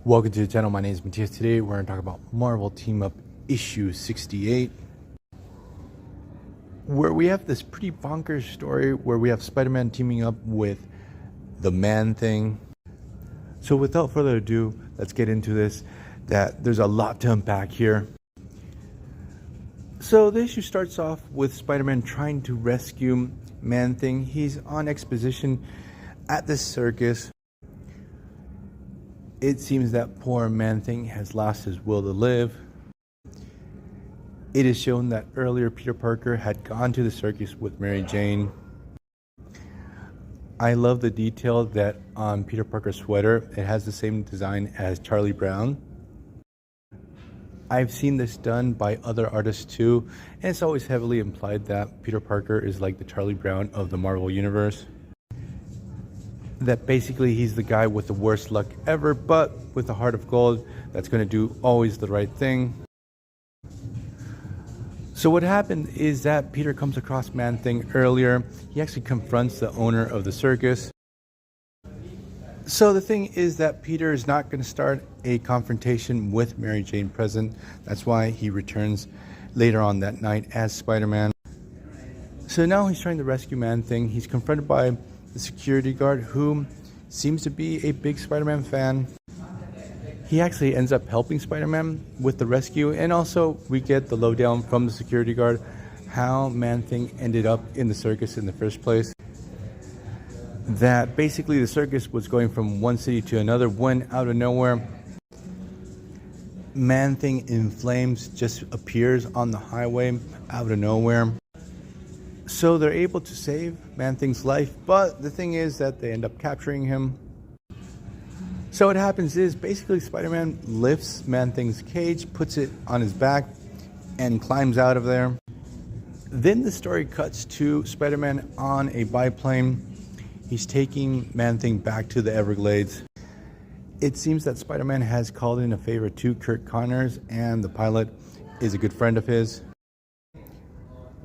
Welcome to the channel. My name is Matthias. Today we're going to talk about Marvel Team Up issue 68, where we have this pretty bonkers story where we have Spider-Man teaming up with the Man-Thing. So without further ado, let's get into this. There's a lot to unpack here. So the issue starts off with Spider-Man trying to rescue Man-Thing. He's on exposition at this circus. It seems that poor Man-Thing has lost his will to live. It is shown that earlier Peter Parker had gone to the circus with Mary Jane. I love the detail that on Peter Parker's sweater, it has the same design as Charlie Brown. I've seen this done by other artists too, and it's always heavily implied that Peter Parker is like the Charlie Brown of the Marvel Universe. That basically he's the guy with the worst luck ever, but with a heart of gold that's going to do always the right thing. So what happened is that Peter comes across Man-Thing earlier. He actually confronts the owner of the circus. So the thing is that Peter is not going to start a confrontation with Mary Jane present. That's why he returns later on that night as Spider-Man. So now he's trying to rescue Man-Thing. He's confronted by the security guard, who seems to be a big Spider-Man fan. He actually ends up helping Spider-Man with the rescue, and also we get the lowdown from the security guard how Man-Thing ended up in the circus in the first place. That basically the circus was going from one city to another when out of nowhere Man-Thing in flames just appears on the highway out of nowhere. So they're able to save Man-Thing's life, but the thing is that they end up capturing him. So what happens is basically Spider-Man lifts Man-Thing's cage, puts it on his back, and climbs out of there. Then the story cuts to Spider-Man on a biplane. He's taking Man-Thing back to the Everglades. It seems that Spider-Man has called in a favor to Kirk Connors, and the pilot is a good friend of his.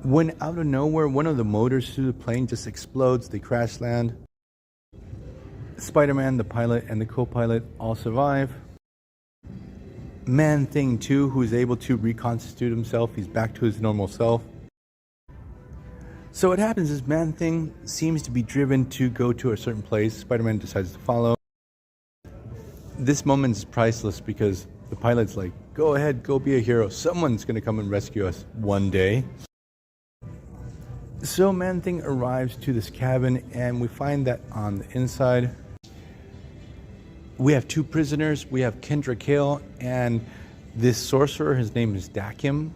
When out of nowhere, one of the motors to the plane just explodes. They crash land. Spider-Man, the pilot, and the co-pilot all survive. Man-Thing too, who's able to reconstitute himself. He's back to his normal self. So what happens is Man-Thing seems to be driven to go to a certain place. Spider-Man decides to follow. This moment is priceless because the pilot's like, go ahead, go be a hero. Someone's going to come and rescue us one day. So Man-Thing arrives to this cabin, and we find that on the inside we have two prisoners. We have Kendrick Hale and this sorcerer. His name is Dakim.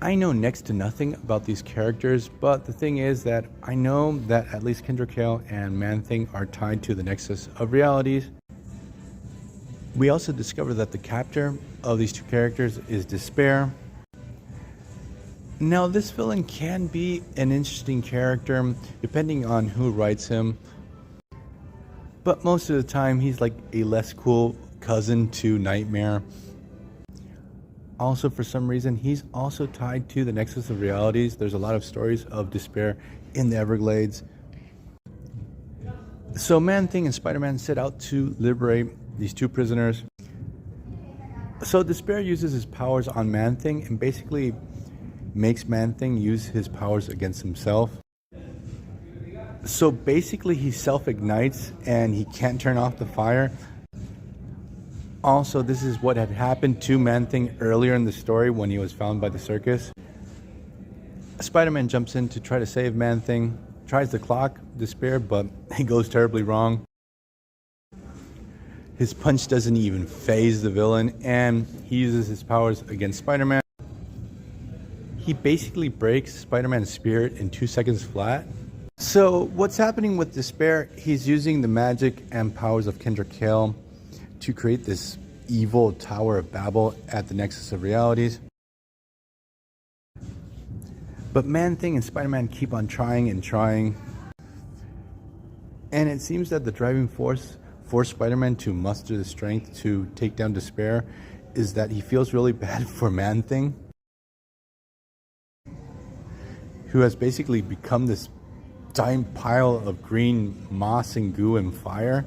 I know next to nothing about these characters, but the thing is that I know that at least Kendrick Hale and Man-Thing are tied to the Nexus of Realities. We also discover that the captor of these two characters is Despair. Now, this villain can be an interesting character depending on who writes him, but most of the time he's like a less cool cousin to Nightmare. Also, for some reason, he's also tied to the Nexus of Realities. There's a lot of stories of Despair in the Everglades. So Man-Thing and Spider-Man set out to liberate these two prisoners. So Despair uses his powers on Man-Thing and basically makes Man-Thing use his powers against himself. So basically he self-ignites and he can't turn off the fire. Also, this is what had happened to Man-Thing earlier in the story when he was found by the circus. Spider-Man jumps in to try to save Man-Thing, tries to clock Despair, but it goes terribly wrong. His punch doesn't even faze the villain, and he uses his powers against Spider-Man. He basically breaks Spider-Man's spirit in 2 seconds flat. So what's happening with Despair, he's using the magic and powers of Kendrick Hale to create this evil Tower of Babel at the Nexus of Realities. But Man-Thing and Spider-Man keep on trying and trying. And it seems that the driving force for Spider-Man to muster the strength to take down Despair is that he feels really bad for Man-Thing, who has basically become this giant pile of green moss and goo and fire.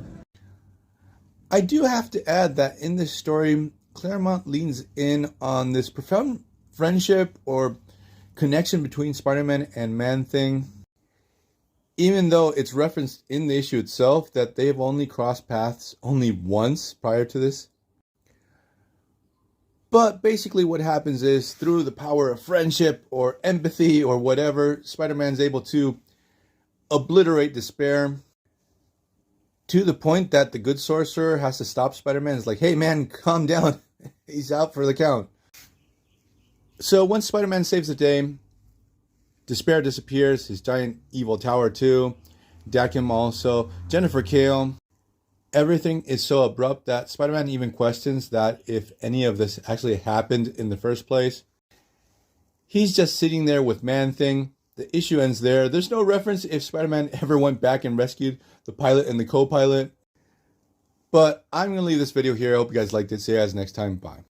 I do have to add that in this story, Claremont leans in on this profound friendship or connection between Spider-Man and Man-Thing, even though it's referenced in the issue itself that they've only crossed paths only once prior to this. But basically what happens is, through the power of friendship or empathy or whatever, Spider-Man's able to obliterate despair to the point that the good sorcerer has to stop Spider-Man. It's like, hey man, calm down. He's out for the count. So once Spider-Man saves the day, despair disappears, his giant evil tower too, Dakim also, Jennifer Kale. Everything is so abrupt that Spider-Man even questions that if any of this actually happened in the first place. He's just sitting there with Man-Thing. The issue ends there. There's no reference if Spider-Man ever went back and rescued the pilot and the co-pilot. But I'm going to leave this video here. I hope you guys liked it. See you guys next time. Bye.